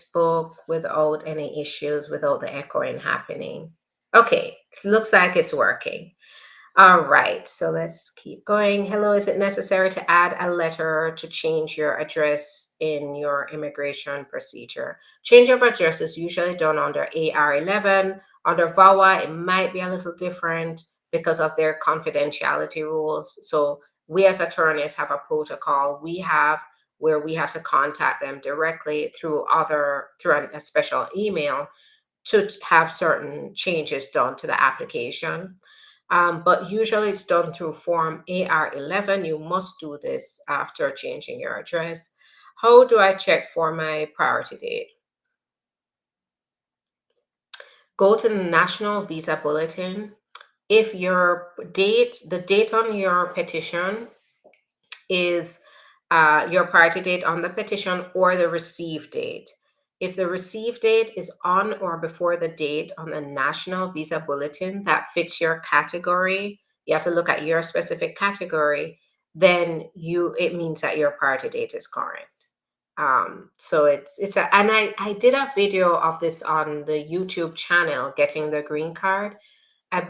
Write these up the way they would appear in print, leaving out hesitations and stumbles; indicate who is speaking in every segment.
Speaker 1: Facebook without any issues, without the echoing happening. Okay, it looks like it's working. All right, so let's keep going. Hello, is it necessary to add a letter to change your address in your immigration procedure? Change of address is usually done under AR11. Under VAWA, it might be a little different because of their confidentiality rules. So we as attorneys have a protocol we have where we have to contact them directly through a special email to have certain changes done to the application. But usually it's done through Form AR11. You must do this after changing your address. How do I check for my priority date? Go to the National Visa Bulletin. If the date on your petition is your priority date on the petition or the receive date. If the receive date is on or before the date on the National Visa Bulletin that fits your category, you have to look at your specific category, then it means that your priority date is current. So and I did a video of this on the YouTube channel, Getting the Green Card. I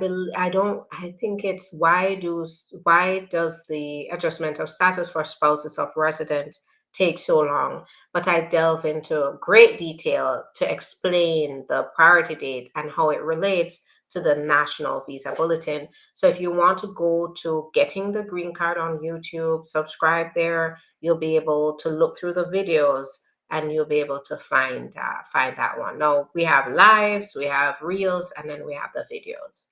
Speaker 1: think it's why does the adjustment of status for spouses of residents take so long? But I delve into great detail to explain the priority date and how it relates to the National Visa Bulletin. So if you want to go to Getting the Green Card on YouTube, subscribe there. You'll be able to look through the videos and you'll be able to find that one. Now we have lives, we have reels, and then we have the videos.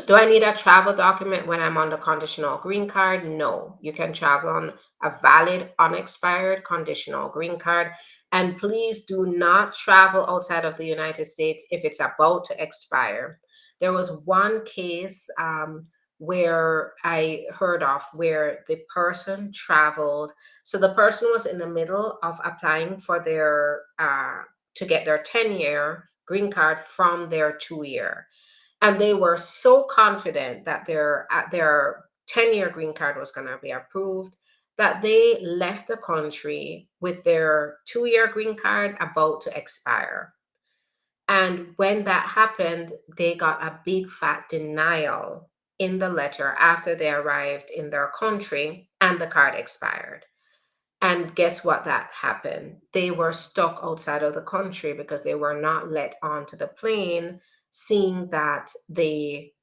Speaker 1: Do I need a travel document when I'm on the conditional green card? No, you can travel on a valid, unexpired conditional green card. And please do not travel outside of the United States if it's about to expire. There was one case where I heard of where the person traveled. So the person was in the middle of applying for to get their 10-year green card from their 2-year. And they were so confident that their 10-year green card was going to be approved that they left the country with their 2-year green card about to expire. And when that happened, they got a big fat denial in the letter after they arrived in their country and the card expired. And guess what that happened? They were stuck outside of the country because they were not let onto the plane, seeing that they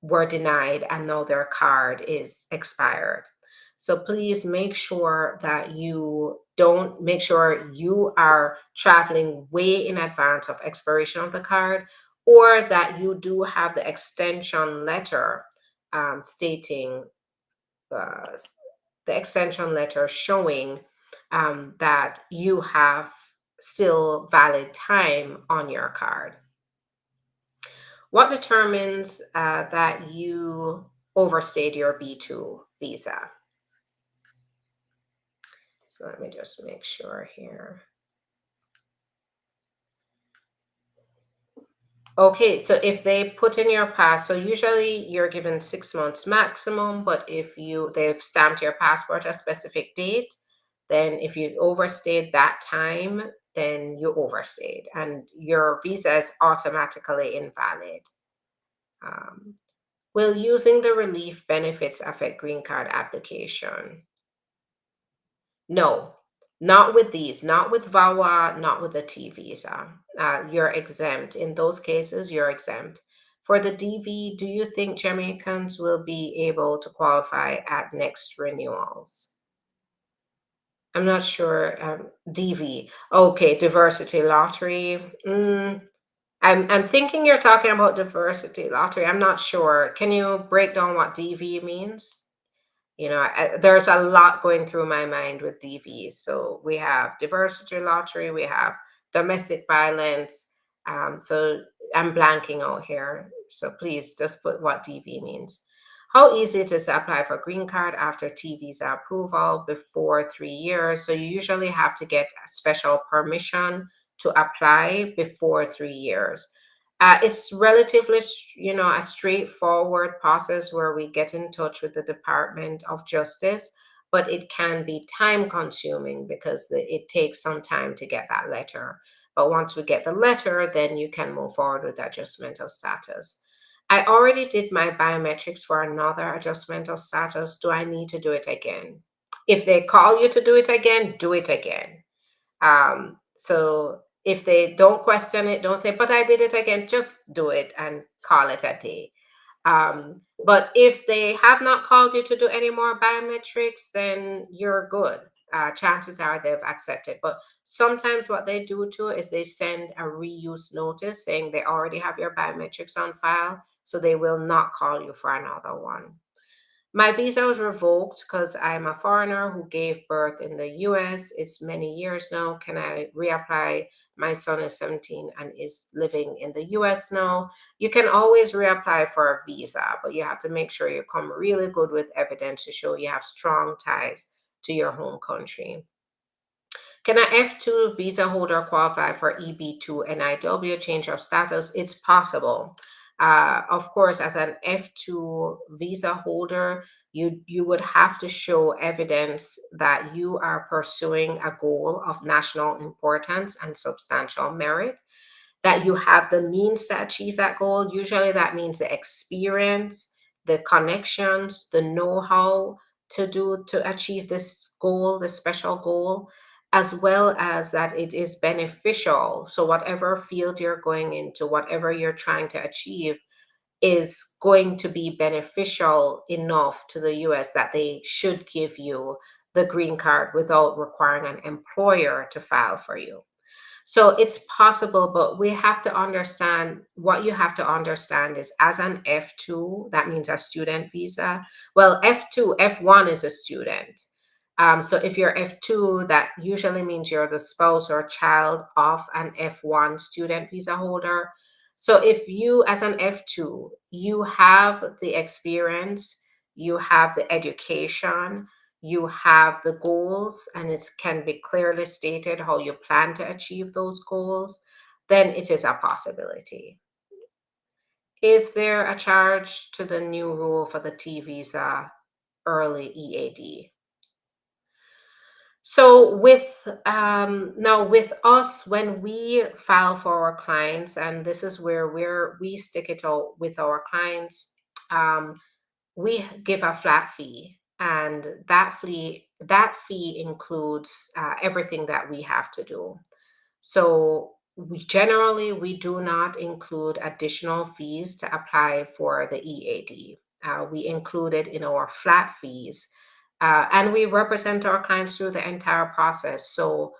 Speaker 1: were denied and now their card is expired. So please make sure that you are traveling way in advance of expiration of the card, or that you do have the extension letter stating the extension letter showing that you have still valid time on your card. What determines that you overstayed your B2 visa? So let me just make sure here. Okay, so if they put in your pass, so usually you're given 6 months maximum, but if they've stamped your passport a specific date, then if you overstayed that time, then you overstayed and your visa is automatically invalid. Will using the relief benefits affect green card application? No, not with these, not with VAWA, not with the T visa. You're exempt. In those cases, you're exempt. For the DV, do you think Jamaicans will be able to qualify at next renewals? I'm not sure. DV. Okay, diversity lottery. I'm thinking you're talking about diversity lottery. I'm not sure. Can you break down what DV means? There's a lot going through my mind with DV. So we have diversity lottery, we have domestic violence. So I'm blanking out here. So please just put what DV means. How easy it is to apply for green card after T visa approval before 3 years? So you usually have to get a special permission to apply before 3 years. It's relatively, a straightforward process where we get in touch with the Department of Justice. but it can be time consuming because it takes some time to get that letter. But once we get the letter, then you can move forward with adjustment of status. I already did my biometrics for another adjustment of status. Do I need to do it again? If they call you to do it again, do it again. So if they don't question it, don't say, but I did it again, just do it and call it a day. But if they have not called you to do any more biometrics, then you're good. Chances are they've accepted. But sometimes what they do too is they send a reuse notice saying they already have your biometrics on file, so they will not call you for another one. My visa was revoked because I'm a foreigner who gave birth in the US. It's many years now. Can I reapply? My son is 17 and is living in the US now. You can always reapply for a visa, but you have to make sure you come really good with evidence to show you have strong ties to your home country. Can an F2 visa holder qualify for EB2 NIW change of status? It's possible. Of course, as an F2 visa holder, you would have to show evidence that you are pursuing a goal of national importance and substantial merit, that you have the means to achieve that goal. Usually that means the experience, the connections, the know-how to achieve this goal, this special goal, as well as that it is beneficial. So whatever field you're going into, whatever you're trying to achieve is going to be beneficial enough to the US that they should give you the green card without requiring an employer to file for you. So it's possible, but we have to understand what you have to understand is as an F2, that means a student visa. Well, F2, F1 is a student. So if you're F2, that usually means you're the spouse or child of an F1 student visa holder. So if you, as an F2, you have the experience, you have the education, you have the goals, and it can be clearly stated how you plan to achieve those goals, then it is a possibility. Is there a charge to the new rule for the T visa early EAD? So now with us, when we file for our clients, and this is where we stick it out with our clients, um, we give a flat fee, and that fee includes everything that we have to do. So we do not include additional fees to apply for the EAD. We include it in our flat fees, and we represent our clients through the entire process. So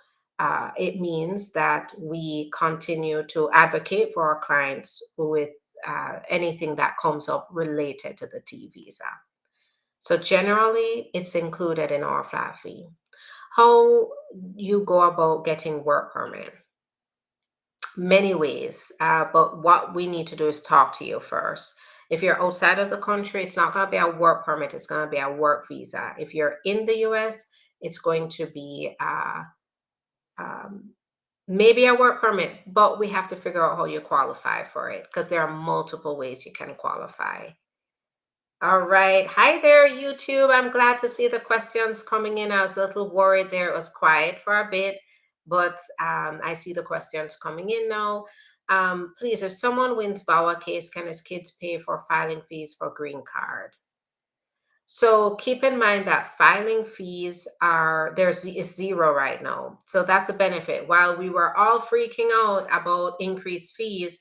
Speaker 1: it means that we continue to advocate for our clients with anything that comes up related to the T visa. So generally, it's included in our flat fee. How you go about getting work permit? Many ways, but what we need to do is talk to you first. If you're outside of the country, it's not going to be a work permit, it's going to be a work visa. If you're in the US, it's going to be um, maybe a work permit, but we have to figure out how you qualify for it because there are multiple ways you can qualify. All right. Hi there, YouTube. I'm glad to see the questions coming in. I was a little worried there. It was quiet for a bit, but I see the questions coming in now. Please, if someone wins VAWA case, can his kids pay for filing fees for green card? So keep in mind that filing fees is zero right now. So that's a benefit. While we were all freaking out about increased fees,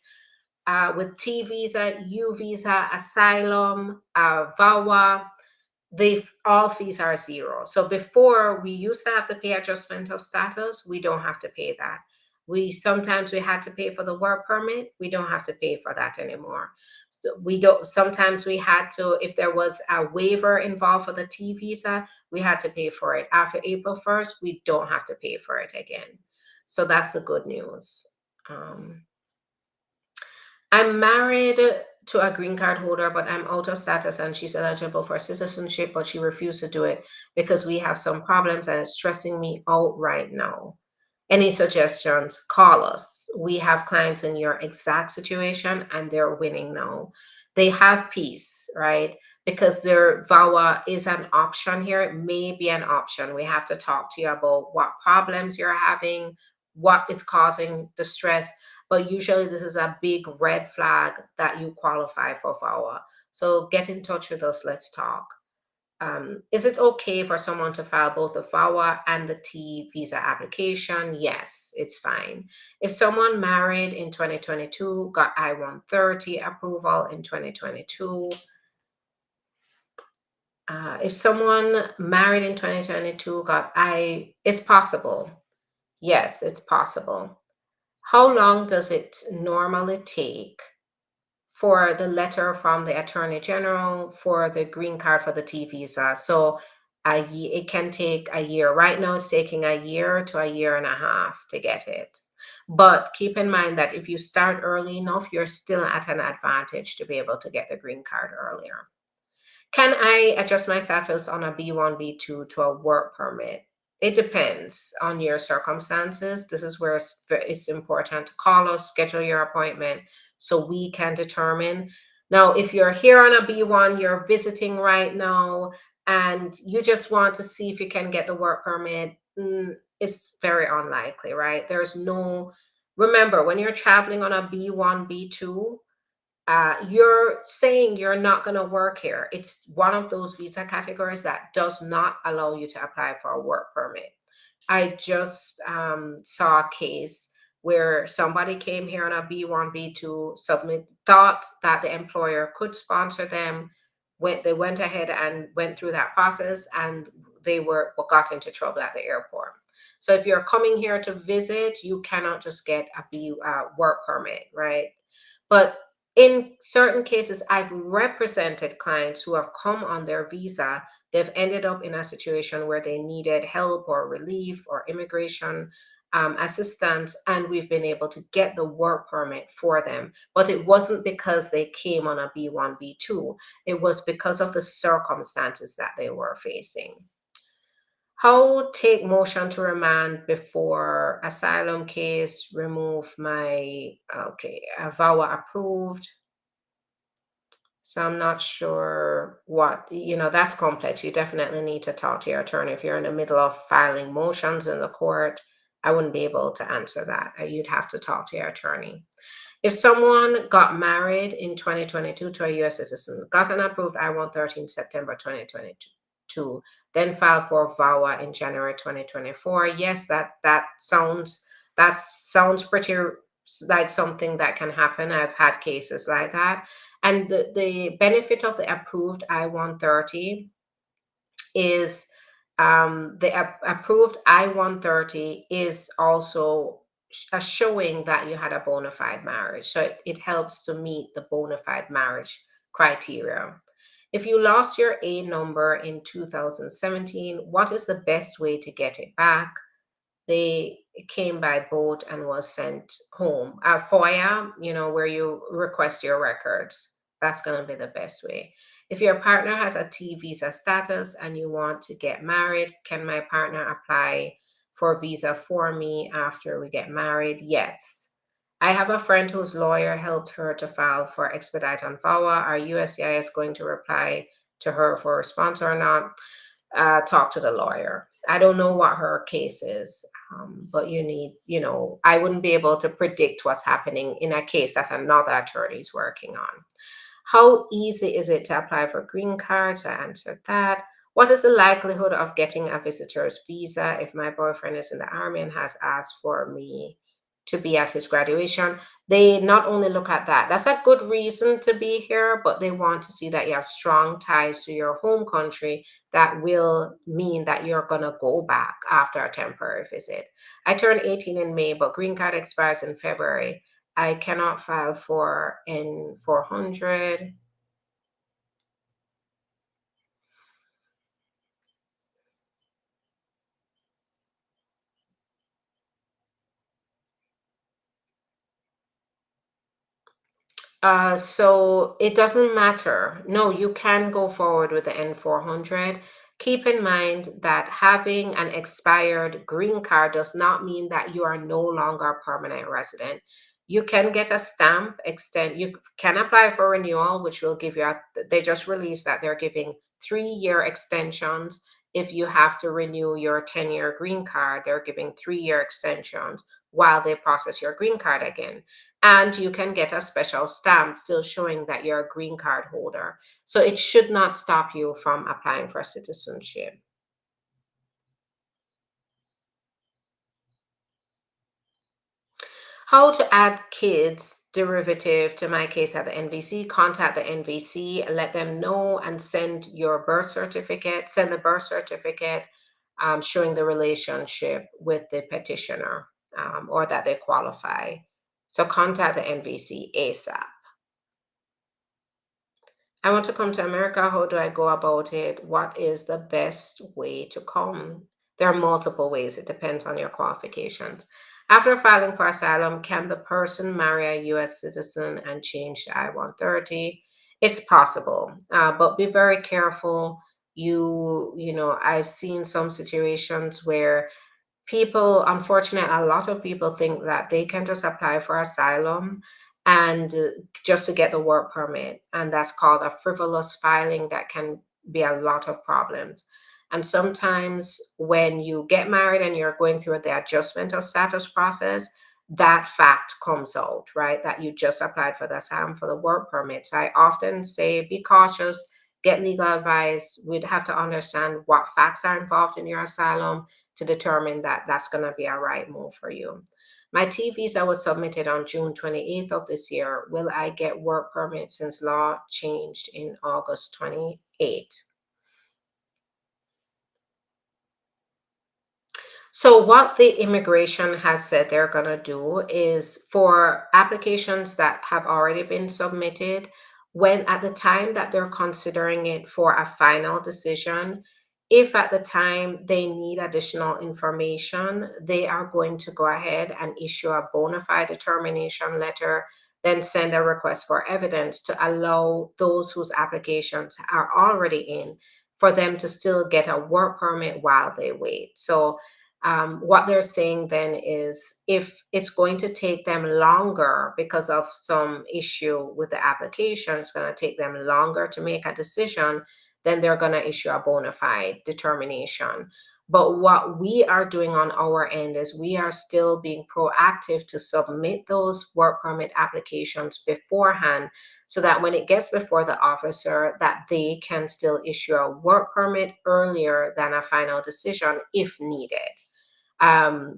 Speaker 1: with T visa, U visa, asylum, VAWA, all fees are zero. So before we used to have to pay adjustment of status, we don't have to pay that. We had to pay for the work permit. We don't have to pay for that anymore. So we don't. Sometimes we had to, if there was a waiver involved for the T visa, we had to pay for it. After April 1st, we don't have to pay for it again. So that's the good news. Um, I'm married to a green card holder, but I'm out of status and she's eligible for citizenship, but she refused to do it because we have some problems and it's stressing me out right now. Any suggestions? Call us. We have clients in your exact situation and they're winning now. They have peace, right? because their VAWA is an option here. It may be an option. We have to talk to you about what problems you're having, what is causing the stress. But usually, this is a big red flag that you qualify for VAWA. So get in touch with us. Let's talk. Is it okay for someone to file both the VAWA and the T visa application? Yes, it's fine. If someone married in 2022, got I-130 approval in 2022, if someone married in 2022 it's possible. Yes, it's possible. How long does it normally take for the letter from the Attorney General for the green card for the T visa? So it can take a year. Right now, it's taking a year to a year and a half to get it. But keep in mind that if you start early enough, you're still at an advantage to be able to get the green card earlier. Can I adjust my status on a B1, B2 to a work permit? It depends on your circumstances. This is where it's important to call us, schedule your appointment so we can determine. Now, if you're here on a B1, you're visiting right now, and you just want to see if you can get the work permit, it's very unlikely, right? Remember, when you're traveling on a B1, B2, you're saying you're not going to work here. It's one of those visa categories that does not allow you to apply for a work permit. I just saw a case where somebody came here on a B1, B2, thought that the employer could sponsor them. They went ahead and went through that process, and they got into trouble at the airport. So if you're coming here to visit, you cannot just get a work permit, right? But in certain cases, I've represented clients who have come on their visa. They've ended up in a situation where they needed help or relief or immigration assistance, and we've been able to get the work permit for them. But it wasn't because they came on a B1, B2. It was because of the circumstances that they were facing. How take motion to remand before asylum case, remove my, okay, VAWA approved. So I'm not sure that's complex. You definitely need to talk to your attorney. If you're in the middle of filing motions in the court, I wouldn't be able to answer that. You'd have to talk to your attorney. If someone got married in 2022 to a U.S. citizen, got an approved I-130 in September 2022, then filed for VAWA in January 2024, yes, that sounds pretty like something that can happen. I've had cases like that. And the benefit of the approved I-130 is the approved I-130 is also showing that you had a bona fide marriage. So it helps to meet the bona fide marriage criteria. If you lost your A number in 2017, what is the best way to get it back? They came by boat and was sent home. FOIA, where you request your records, that's going to be the best way. If your partner has a T visa status and you want to get married, can my partner apply for a visa for me after we get married? Yes. I have a friend whose lawyer helped her to file for expedite on VAWA. Are USCIS going to reply to her for a response or not? Talk to the lawyer. I don't know what her case is, but I wouldn't be able to predict what's happening in a case that another attorney is working on. How easy is it to apply for green cards? I answered that. What is the likelihood of getting a visitor's visa if my boyfriend is in the army and has asked for me to be at his graduation? They not only look at that, that's a good reason to be here, but they want to see that you have strong ties to your home country that will mean that you're going to go back after a temporary visit. I turned 18 in May, but green card expires in February. I cannot file for N400. So it doesn't matter. No, you can go forward with the N400. Keep in mind that having an expired green card does not mean that you are no longer a permanent resident. You can get a stamp extend. You can apply for renewal, which will give you they just released that they're giving 3-year extensions. If you have to renew your 10-year green card, they're giving 3-year extensions while they process your green card again. And you can get a special stamp still showing that you're a green card holder. So it should not stop you from applying for citizenship. How to add kids derivative to my case at the NVC? Contact the NVC, let them know, and send your birth certificate. Send the birth certificate showing the relationship with the petitioner, or that they qualify. So contact the NVC ASAP. I want to come to America. How do I go about it? What is the best way to come? There are multiple ways. It depends on your qualifications. After filing for asylum, can the person marry a U.S. citizen and change to I-130? It's possible, but be very careful. I've seen some situations where people, unfortunately, a lot of people think that they can just apply for asylum and just to get the work permit, and that's called a frivolous filing. That can be a lot of problems. And sometimes when you get married and you're going through the adjustment of status process, that fact comes out, right, that you just applied for the asylum for the work permit. So I often say be cautious, get legal advice. We'd have to understand what facts are involved in your asylum to determine that that's going to be a right move for you. My T visa was submitted on June 28th of this year. Will I get work permit since law changed in August 28th? So, what the immigration has said they're going to do is for applications that have already been submitted, when at the time that they're considering it for a final decision, if at the time they need additional information, they are going to go ahead and issue a bona fide determination letter, then send a request for evidence to allow those whose applications are already in for them to still get a work permit while they wait. So, what they're saying then is if it's going to take them longer because of some issue with the application, it's going to take them longer to make a decision, then they're going to issue a bona fide determination. But what we are doing on our end is we are still being proactive to submit those work permit applications beforehand so that when it gets before the officer that they can still issue a work permit earlier than a final decision if needed.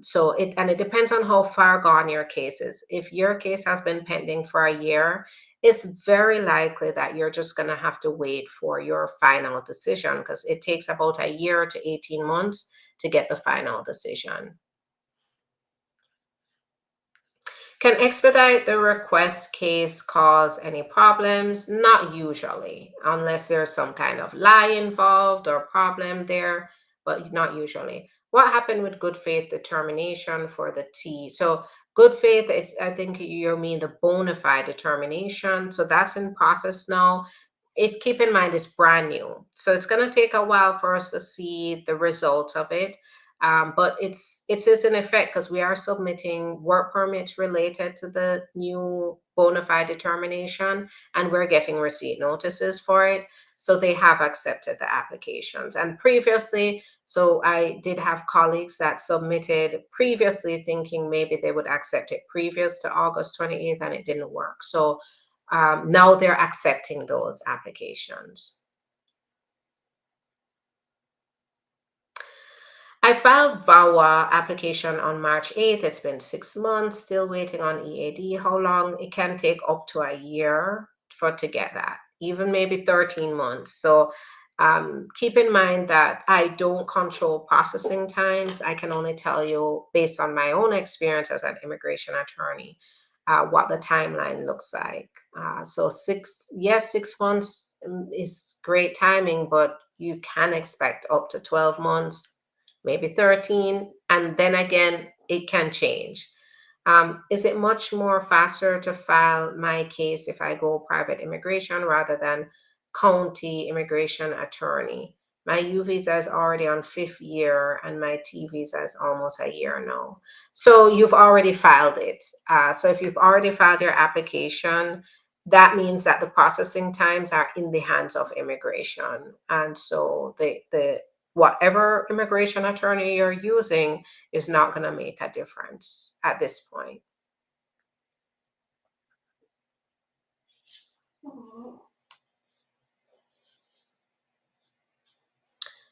Speaker 1: So it depends on how far gone your case is. If your case has been pending for a year, it's very likely that you're just going to have to wait for your final decision because it takes about a year to 18 months to get the final decision. Can expedite the request case cause any problems? Not usually, unless there's some kind of lie involved or problem there, but not usually. What happened with good faith determination for the T? So good faith, it's I think you mean the bona fide determination. So that's in process now. Keep in mind it's brand new, so it's going to take a while for us to see the results of it. But it is in effect because we are submitting work permits related to the new bona fide determination, and we're getting receipt notices for it. So they have accepted the applications. And previously, so I did have colleagues that submitted previously thinking maybe they would accept it previous to August 28th, and it didn't work. So now they're accepting those applications. I filed VAWA application on March 8th. It's been 6 months, still waiting on EAD. How long? It can take up to a year for to get that, even maybe 13 months. So keep in mind that I don't control processing times. I can only tell you based on my own experience as an immigration attorney what the timeline looks like. So 6 months is great timing, but you can expect up to 12 months, maybe 13, and then again, it can change. Is it much more faster to file my case if I go private immigration rather than county immigration attorney? My U visa is already on fifth year, and my T visa is almost a year now. So you've already filed it. So if you've already filed your application, that means that the processing times are in the hands of immigration, and so the whatever immigration attorney you're using is not going to make a difference at this point.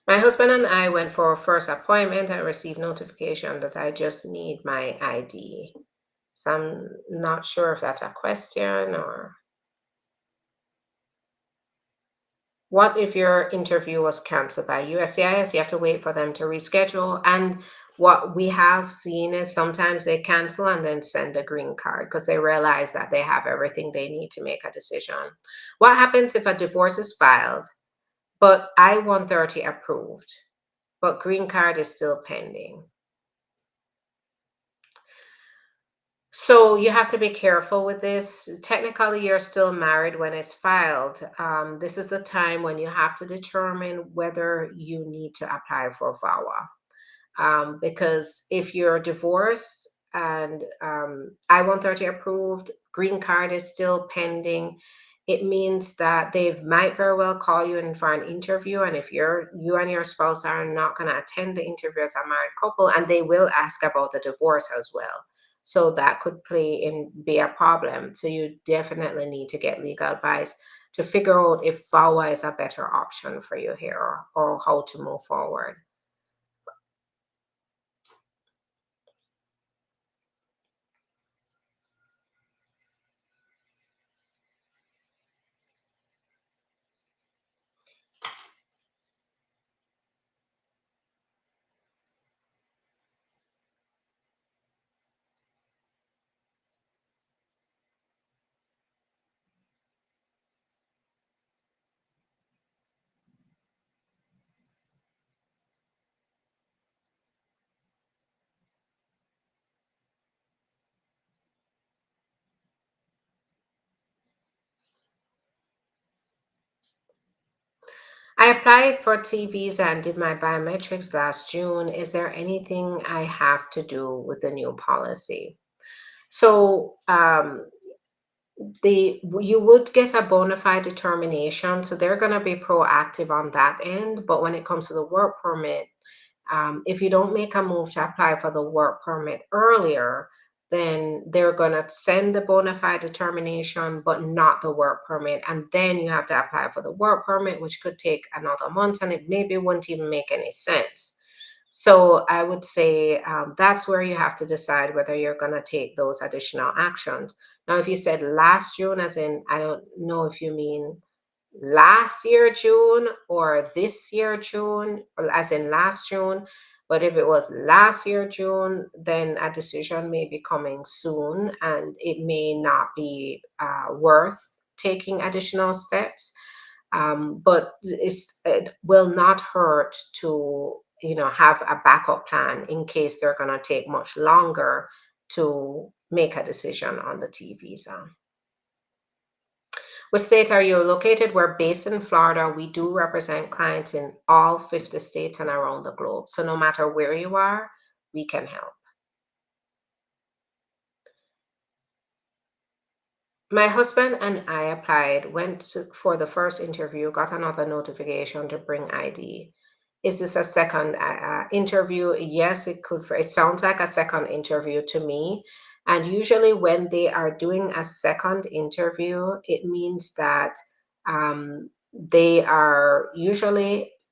Speaker 1: My husband and I went for a first appointment and received notification that I just need my ID. So I'm not sure if that's a question or what if your interview was canceled by USCIS? You have to wait for them to reschedule. And what we have seen is sometimes they cancel and then send a green card because they realize that they have everything they need to make a decision. What happens if a divorce is filed, but I-130 approved, but green card is still pending? So you have to be careful with this. Technically, you're still married when it's filed. This is the time when you have to determine whether you need to apply for VAWA. Because if you're divorced and I-130 approved, green card is still pending, it means that they might very well call you in for an interview. And if you and your spouse are not going to attend the interview as a married couple, and they will ask about the divorce as well. So that could be a problem. So you definitely need to get legal advice to figure out if VAWA is a better option for you here, or how to move forward. I applied for T visa and did my biometrics last June. Is there anything I have to do with the new policy? So you would get a bona fide determination, so they're going to be proactive on that end. But when it comes to the work permit, if you don't make a move to apply for the work permit earlier, then they're going to send the bona fide determination, but not the work permit. And then you have to apply for the work permit, which could take another month, and it maybe wouldn't even make any sense. So I would say that's where you have to decide whether you're going to take those additional actions. Now, if you said last June, as in, I don't know if you mean last year June or this year June, or as in last June. But if it was last year June, then a decision may be coming soon, and it may not be worth taking additional steps. But it will not hurt to have a backup plan in case they're going to take much longer to make a decision on the T visa. What state are you located? We're based in Florida. We do represent clients in all 50 states and around the globe. So no matter where you are, we can help. My husband and I applied, for the first interview, got another notification to bring ID. Is this a second interview? Yes, it could. It sounds like a second interview to me. And usually, when they are doing a second interview, it means that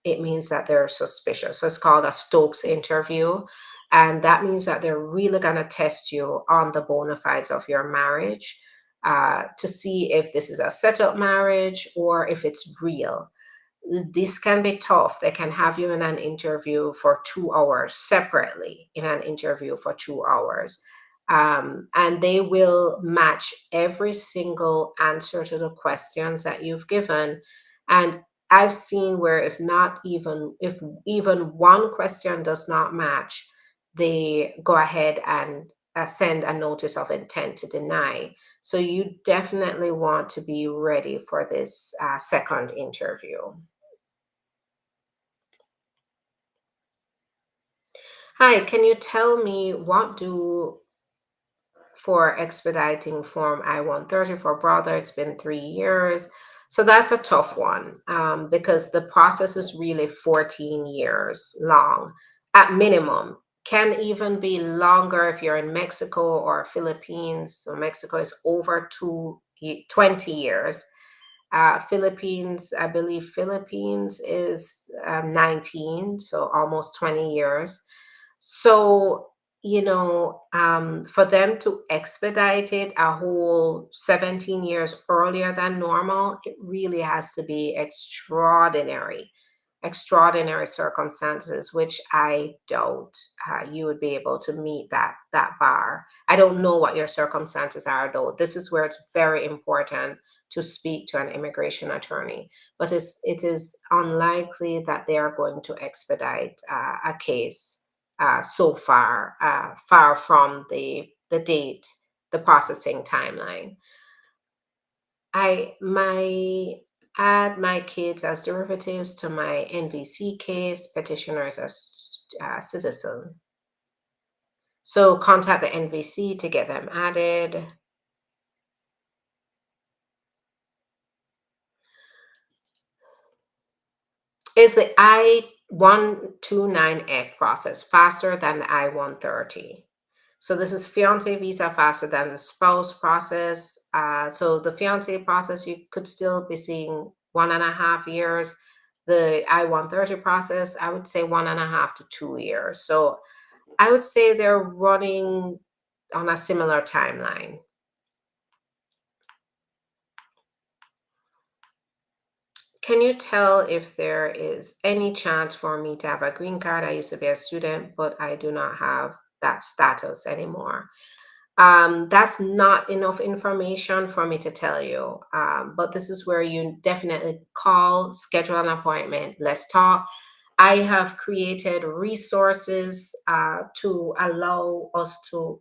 Speaker 1: it means that they're suspicious. So it's called a Stokes interview. And that means that they're really going to test you on the bona fides of your marriage, to see if this is a setup marriage or if it's real. This can be tough. They can have you in an interview for 2 hours separately, in an interview for 2 hours. And they will match every single answer to the questions that you've given. And I've seen where if even one question does not match, they go ahead and send a notice of intent to deny. So you definitely want to be ready for this second interview. Hi, can you tell me what do for expediting Form I-130 for brother? It's been 3 years. So that's a tough one because the process is really 14 years long at minimum. Can even be longer if you're in Mexico or Philippines. So Mexico is over 20 years. Philippines, I believe Philippines is 19, so almost 20 years. So, for them to expedite it a whole 17 years earlier than normal, it really has to be extraordinary circumstances, which I doubt you would be able to meet that bar. I don't know what your circumstances are, though. This is where it's very important to speak to an immigration attorney. But it is unlikely that they are going to expedite a case so far from the date, the processing timeline. I my add my kids as derivatives to my NVC case, petitioners as citizen. So contact the NVC to get them added. Is the I-129F process faster than the I-130? So this is fiance visa faster than the spouse process. So the fiance process, you could still be seeing 1.5 years. The I-130 process, I would say 1.5 to 2 years. So I would say they're running on a similar timeline. Can you tell if there is any chance for me to have a green card? I used to be a student, but I do not have that status anymore. That's not enough information for me to tell you. But this is where you definitely call, schedule an appointment. Let's talk. I have created resources to allow us to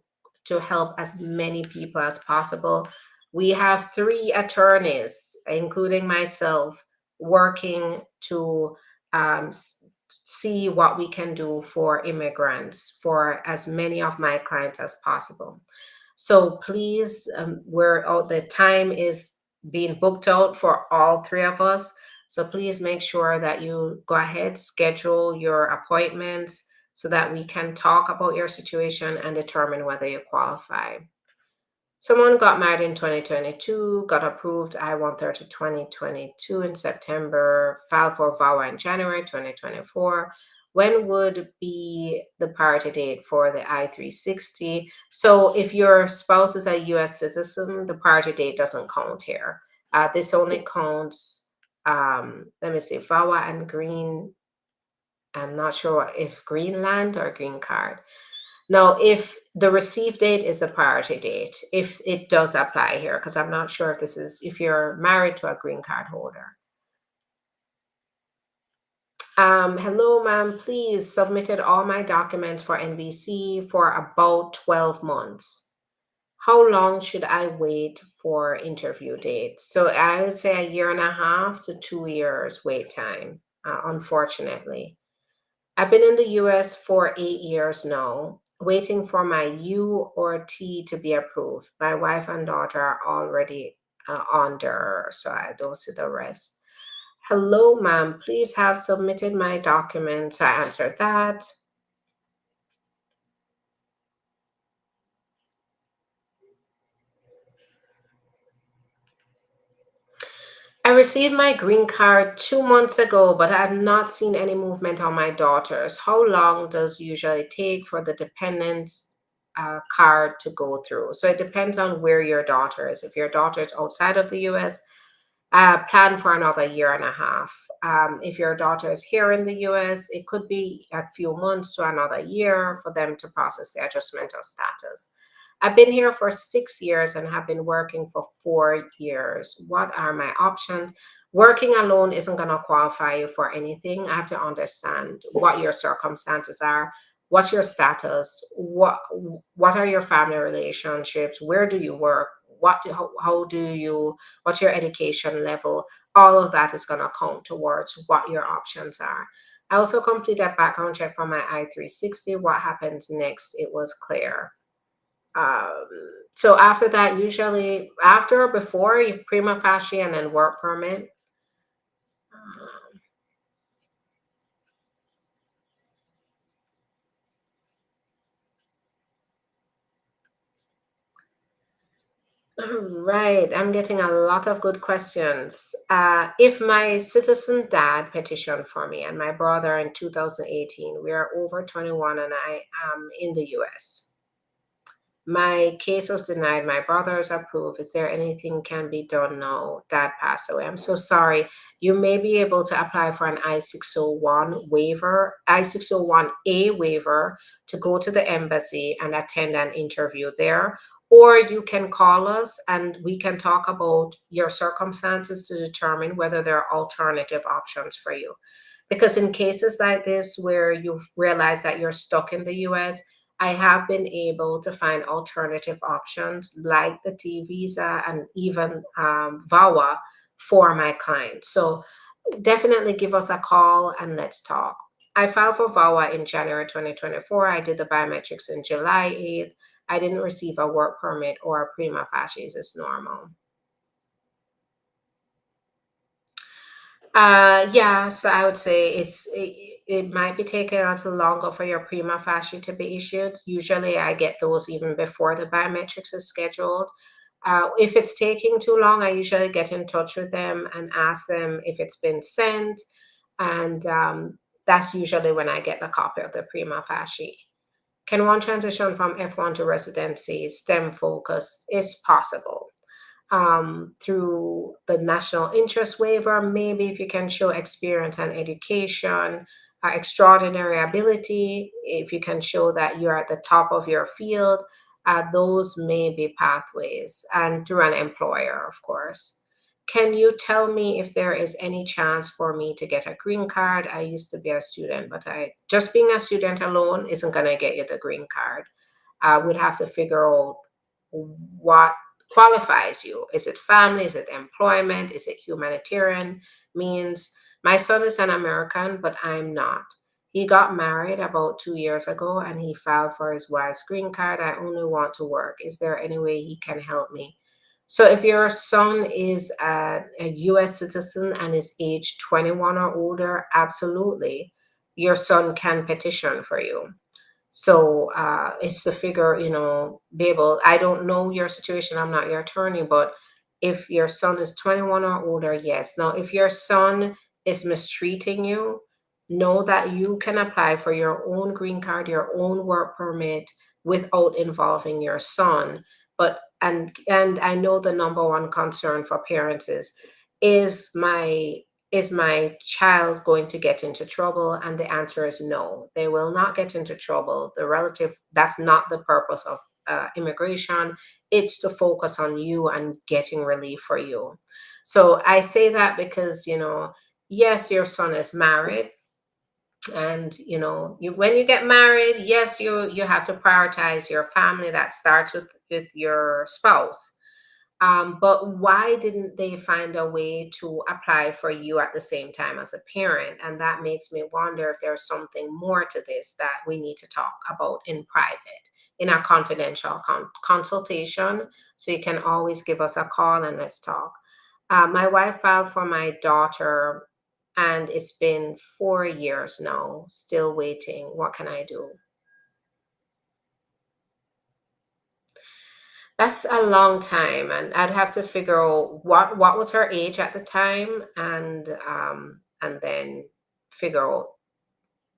Speaker 1: help as many people as possible. We have 3 attorneys, including myself, working to see what we can do for immigrants for as many of my clients as possible. So please, the time is being booked out for all 3 of us. So please make sure that you go ahead, schedule your appointments so that we can talk about your situation and determine whether you qualify. Someone got married in 2022, got approved I-130 2022 in September, filed for VAWA in January 2024. When would be the priority date for the I-360? So if your spouse is a US citizen, the priority date doesn't count here. This only counts, let me see, VAWA and green. I'm not sure if Greenland or green card. Now, if the receive date is the priority date, if it does apply here, because I'm not sure if this is if you're married to a green card holder. Hello, ma'am. Please submitted all my documents for NVC for about 12 months. How long should I wait for interview dates? So I would say a year and a half to 2 years wait time, unfortunately. I've been in the US for 8 years now, waiting for my U or T to be approved. My wife and daughter are already under, so I don't see the rest. Hello, ma'am. Please have submitted my documents. I answered that. I received my green card 2 months ago, but I have not seen any movement on my daughter's. How long does usually take for the dependents card to go through? So it depends on where your daughter is. If your daughter is outside of the US, plan for another year and a half. If your daughter is here in the US, it could be a few months to another year for them to process the adjustment of status. I've been here for 6 years and have been working for 4 years. What are my options? Working alone isn't going to qualify you for anything. I have to understand what your circumstances are. What's your status? What are your family relationships? Where do you work? How do you what's your education level? All of that is going to count towards what your options are. I also completed a background check for my I-360. What happens next? It was clear. Um, so after that, usually after or before, you prima facie and then work permit. Right, I'm getting a lot of good questions. If my citizen dad petitioned for me and my brother in 2018, we are over 21 and I am in the US. My case was denied. My brother's approved. Is there anything can be done now? Dad passed away. I'm so sorry. You may be able to apply for an I-601 waiver, I-601A waiver to go to the embassy and attend an interview there. Or you can call us and we can talk about your circumstances to determine whether there are alternative options for you. Because in cases like this, where you've realized that you're stuck in the US, I have been able to find alternative options like the T visa and even VAWA for my clients. So definitely give us a call and let's talk. I filed for VAWA in January 2024. I did the biometrics in July 8th. I didn't receive a work permit or a prima facie is normal. Yeah, so I would say it might be taking a little longer for your prima facie to be issued. Usually I get those even before the biometrics is scheduled. If it's taking too long, I usually get in touch with them and ask them if it's been sent. And that's usually when I get the copy of the prima facie. Can one transition from F1 to residency, STEM focus? Is possible through the national interest waiver. Maybe if you can show experience and education, extraordinary ability, if you can show that you're at the top of your field, those may be pathways, and through an employer, of course. Can you tell me if there is any chance for me to get a green card? I used to be a student, but I just being a student alone isn't going to get you the green card. I would have to figure out what qualifies you. Is it family? Is it employment? Is it humanitarian means? My son is an American, but I'm not. He got married about 2 years ago and he filed for his wife's green card. I only want to work. Is there any way he can help me? So, if your son is a US citizen and is age 21 or older, absolutely, your son can petition for you. So it's to figure, be able, I don't know your situation, I'm not your attorney, but if your son is 21 or older, yes. Now, if your son is mistreating you, know that you can apply for your own green card, your own work permit without involving your son. But and I know the number one concern for parents is my is my child going to get into trouble? And the answer is no, they will not get into trouble. The relative, that's not the purpose of immigration. It's to focus on you and getting relief for you. So I say that because, yes, your son is married. And when you get married, yes, you have to prioritize your family. That starts with your spouse, but why didn't they find a way to apply for you at the same time as a parent? And that makes me wonder if there's something more to this that we need to talk about in private, in our confidential consultation. So you can always give us a call and let's talk. My wife filed for my daughter, and it's been 4 years now, still waiting. What can I do? That's a long time, and I'd have to figure out what was her age at the time, and then figure out,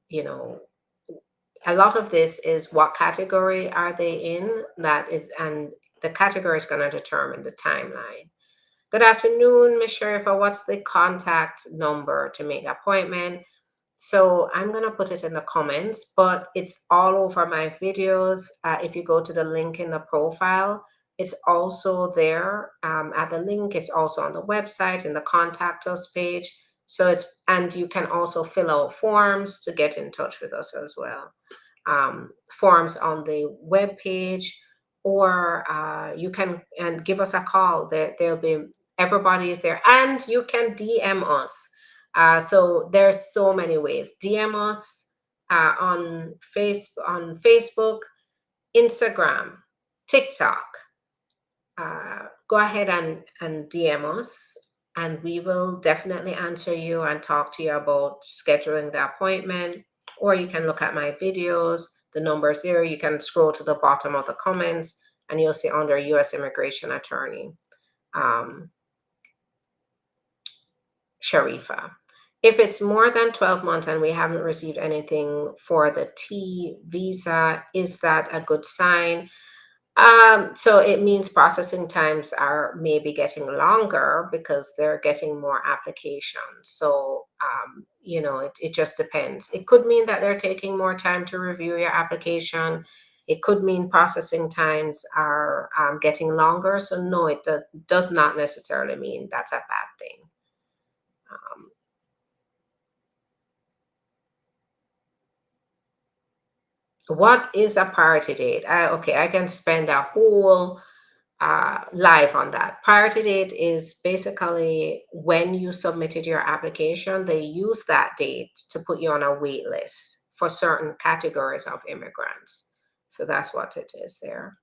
Speaker 1: you know, a lot of this is what category are they in, and the category is going to determine the timeline. Good afternoon, Miss Sherifa. What's the contact number to make appointment? So I'm going to put it in the comments, but it's all over my videos. If you go to the link in the profile, it's also there at the link. It's also on the website in the contact us page. And you can also fill out forms to get in touch with us as well. Forms on the web page, or you can and give us a call. There'll be, everybody is there, and you can DM us. So there's so many ways. DM us on Facebook, Instagram, TikTok. Go ahead and DM us, and we will definitely answer you and talk to you about scheduling the appointment. Or you can look at my videos, the numbers there. You can scroll to the bottom of the comments, and you'll see under U.S. Immigration Attorney, um, Sharifa. If it's more than 12 months and we haven't received anything for the T visa, is that a good sign? So it means processing times are maybe getting longer because they're getting more applications. So, it just depends. It could mean that they're taking more time to review your application. It could mean processing times are getting longer. So, no, it does not necessarily mean that's a bad thing. Um, what is a priority date? Okay, I can spend a whole live on that. Priority date is basically when you submitted your application, they use that date to put you on a wait list for certain categories of immigrants. So that's what it is there.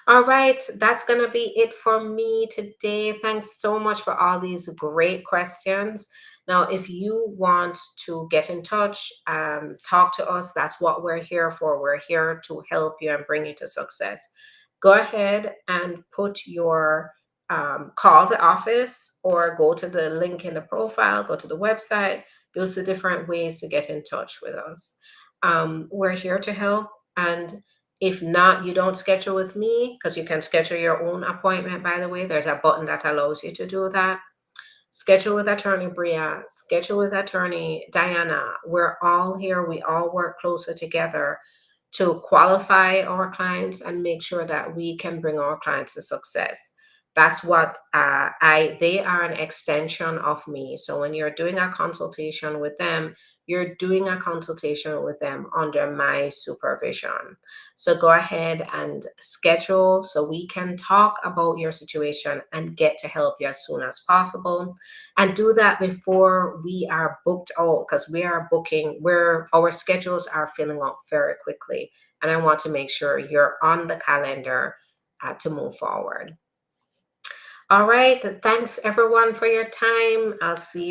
Speaker 1: All right, that's going to be it for me today. Thanks so much for all these great questions. Now, if you want to get in touch, talk to us, that's what we're here for. We're here to help you and bring you to success. Go ahead and put your call the office or go to the link in the profile, go to the website. Those are different ways to get in touch with us. We're here to help. And if not, you don't schedule with me, because you can schedule your own appointment, by the way. There's a button that allows you to do that. Schedule with Attorney Bria, schedule with Attorney Diana. We're all here. We all work closer together to qualify our clients and make sure that we can bring our clients to success. That's what they are an extension of me. So when you're doing a consultation with them, you're doing a consultation with them under my supervision. So go ahead and schedule so we can talk about your situation and get to help you as soon as possible. And do that before we are booked out, because we are booking where our schedules are filling up very quickly. And I want to make sure you're on the calendar to move forward. All right. Thanks everyone for your time. I'll see you